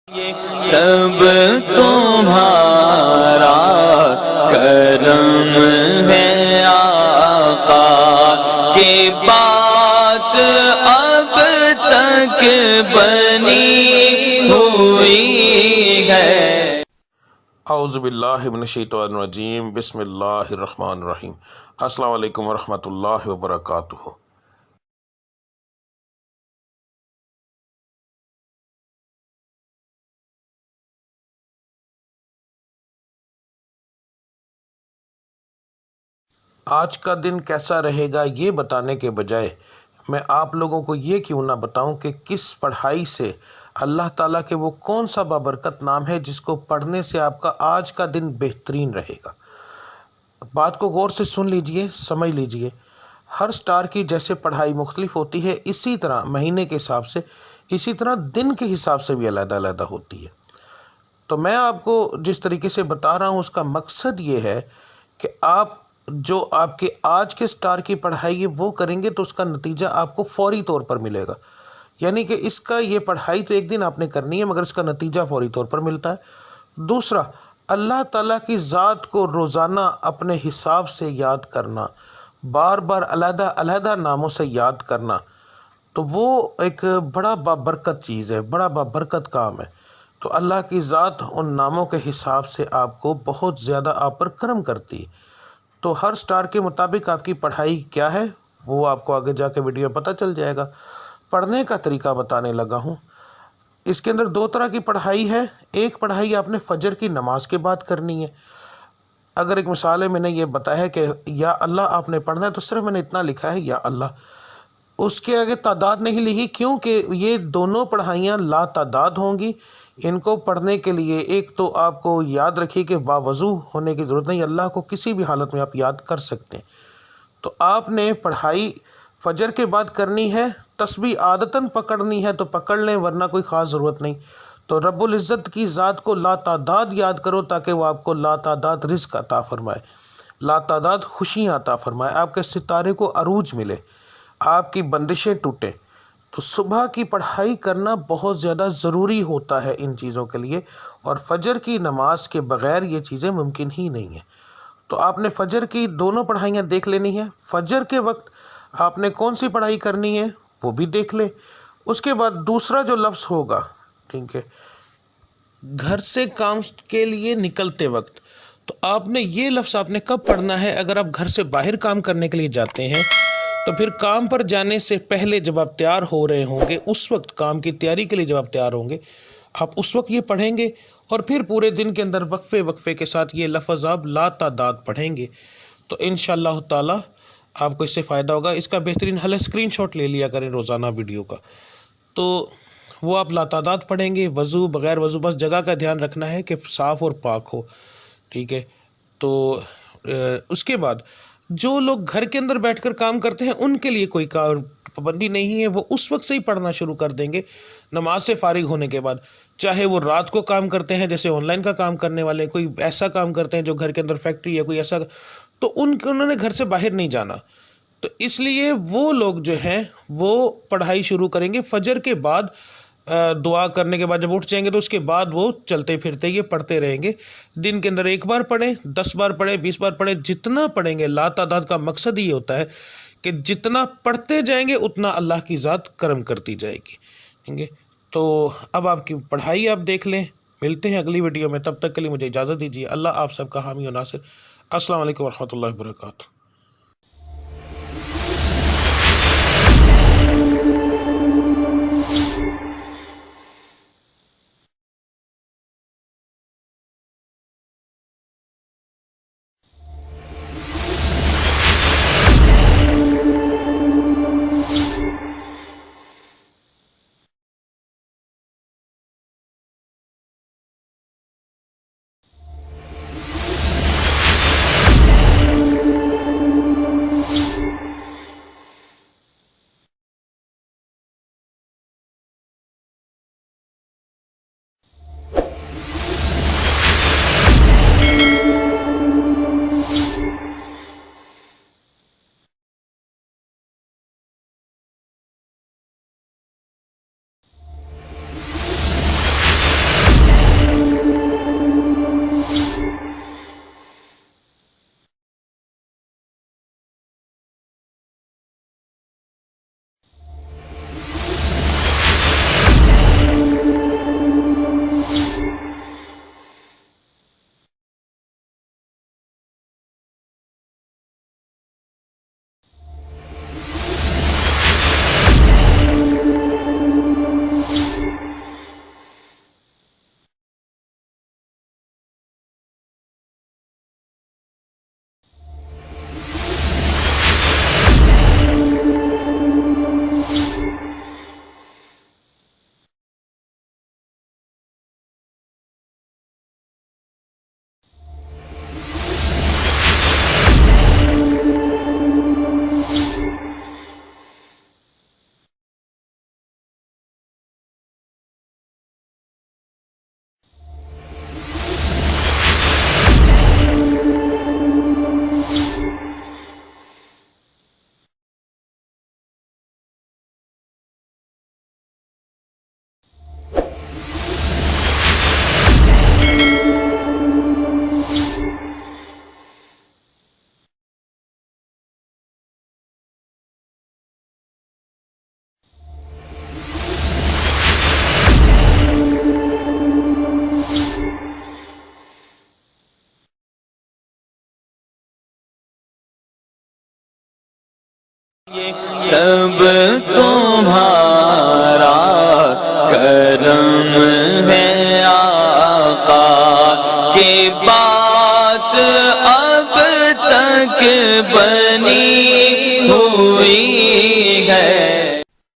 سب تمہارا کرم ہے آقا کی بات اب تک بنی ہوئی ہے۔ اعوذ باللہ من الشیطان الرجیم، بسم اللہ الرحمن الرحیم۔ السلام علیکم ورحمۃ اللہ وبرکاتہ۔ آج کا دن کیسا رہے گا یہ بتانے کے بجائے میں آپ لوگوں کو یہ کیوں نہ بتاؤں کہ کس پڑھائی سے اللہ تعالیٰ کے وہ کون سا بابرکت نام ہے جس کو پڑھنے سے آپ کا آج کا دن بہترین رہے گا۔ بات کو غور سے سن لیجئے، سمجھ لیجئے۔ ہر سٹار کی جیسے پڑھائی مختلف ہوتی ہے، اسی طرح مہینے کے حساب سے، اسی طرح دن کے حساب سے بھی علیحدہ علیحدہ ہوتی ہے۔ تو میں آپ کو جس طریقے سے بتا رہا ہوں اس کا مقصد یہ ہے کہ آپ جو آپ کے آج کے سٹار کی پڑھائی ہے وہ کریں گے تو اس کا نتیجہ آپ کو فوری طور پر ملے گا۔ یعنی کہ اس کا یہ پڑھائی تو ایک دن آپ نے کرنی ہے مگر اس کا نتیجہ فوری طور پر ملتا ہے۔ دوسرا، اللہ تعالیٰ کی ذات کو روزانہ اپنے حساب سے یاد کرنا، بار بار علیحدہ علیحدہ ناموں سے یاد کرنا، تو وہ ایک بڑا بابرکت چیز ہے، بڑا بابرکت کام ہے۔ تو اللہ کی ذات ان ناموں کے حساب سے آپ کو بہت زیادہ آپ پر کرم کرتی ہے۔ تو ہر سٹار کے مطابق آپ کی پڑھائی کیا ہے وہ آپ کو آگے جا کے ویڈیو میں پتہ چل جائے گا۔ پڑھنے کا طریقہ بتانے لگا ہوں۔ اس کے اندر دو طرح کی پڑھائی ہے۔ ایک پڑھائی آپ نے فجر کی نماز کے بعد کرنی ہے۔ اگر ایک مثال ہے، میں نے یہ بتایا ہے کہ یا اللہ آپ نے پڑھنا ہے تو صرف میں نے اتنا لکھا ہے یا اللہ، اس کے آگے تعداد نہیں لکھی کیونکہ یہ دونوں پڑھائیاں لا تعداد ہوں گی۔ ان کو پڑھنے کے لیے ایک تو آپ کو یاد رکھیے کہ باوضو ہونے کی ضرورت نہیں، اللہ کو کسی بھی حالت میں آپ یاد کر سکتے ہیں۔ تو آپ نے پڑھائی فجر کے بعد کرنی ہے، تسبیح عادتاً پکڑنی ہے تو پکڑ لیں ورنہ کوئی خاص ضرورت نہیں۔ تو رب العزت کی ذات کو لا تعداد یاد کرو تاکہ وہ آپ کو لا تعداد رزق عطا فرمائے، لا تعداد خوشیاں عطا فرمائے، آپ کے ستارے کو عروج ملے، آپ کی بندشیں ٹوٹیں۔ تو صبح کی پڑھائی کرنا بہت زیادہ ضروری ہوتا ہے ان چیزوں کے لیے، اور فجر کی نماز کے بغیر یہ چیزیں ممکن ہی نہیں ہیں۔ تو آپ نے فجر کی دونوں پڑھائیاں دیکھ لینی ہے۔ فجر کے وقت آپ نے کون سی پڑھائی کرنی ہے وہ بھی دیکھ لیں۔ اس کے بعد دوسرا جو لفظ ہوگا، ٹھیک ہے، گھر سے کام کے لیے نکلتے وقت، تو آپ نے یہ لفظ آپ نے کب پڑھنا ہے؟ اگر آپ گھر سے باہر کام کرنے کے لیے جاتے ہیں تو پھر کام پر جانے سے پہلے جب آپ تیار ہو رہے ہوں گے، اس وقت کام کی تیاری کے لیے جب آپ تیار ہوں گے، آپ اس وقت یہ پڑھیں گے، اور پھر پورے دن کے اندر وقفے وقفے کے ساتھ یہ لفظ آپ لا تعداد پڑھیں گے تو انشاءاللہ تعالی آپ کو اس سے فائدہ ہوگا۔ اس کا بہترین حل ہے اسکرین شاٹ لے لیا کریں روزانہ ویڈیو کا، تو وہ آپ لا تعداد پڑھیں گے، وضو بغیر وضو، بس جگہ کا دھیان رکھنا ہے کہ صاف اور پاک ہو، ٹھیک ہے۔ تو اس کے بعد جو لوگ گھر کے اندر بیٹھ کر کام کرتے ہیں ان کے لیے کوئی پابندی نہیں ہے، وہ اس وقت سے ہی پڑھنا شروع کر دیں گے نماز سے فارغ ہونے کے بعد، چاہے وہ رات کو کام کرتے ہیں جیسے آن لائن کا کام کرنے والے، کوئی ایسا کام کرتے ہیں جو گھر کے اندر فیکٹری یا کوئی ایسا، تو انہوں نے گھر سے باہر نہیں جانا، تو اس لیے وہ لوگ جو ہیں وہ پڑھائی شروع کریں گے فجر کے بعد، دعا کرنے کے بعد جب اٹھ جائیں گے تو اس کے بعد وہ چلتے پھرتے یہ پڑھتے رہیں گے۔ دن کے اندر 1 بار پڑھیں، 10 بار پڑھیں، 20 بار پڑھیں، جتنا پڑھیں گے۔ لا تعداد کا مقصد یہ ہوتا ہے کہ جتنا پڑھتے جائیں گے اتنا اللہ کی ذات کرم کرتی جائے گی، ٹھیک ہے۔ تو اب آپ کی پڑھائی آپ دیکھ لیں۔ ملتے ہیں اگلی ویڈیو میں، تب تک کے لیے مجھے اجازت دیجیے۔ اللہ آپ سب کا حامی و ناصر۔ السلام علیکم ورحمۃ اللہ وبرکاتہ۔ سب کو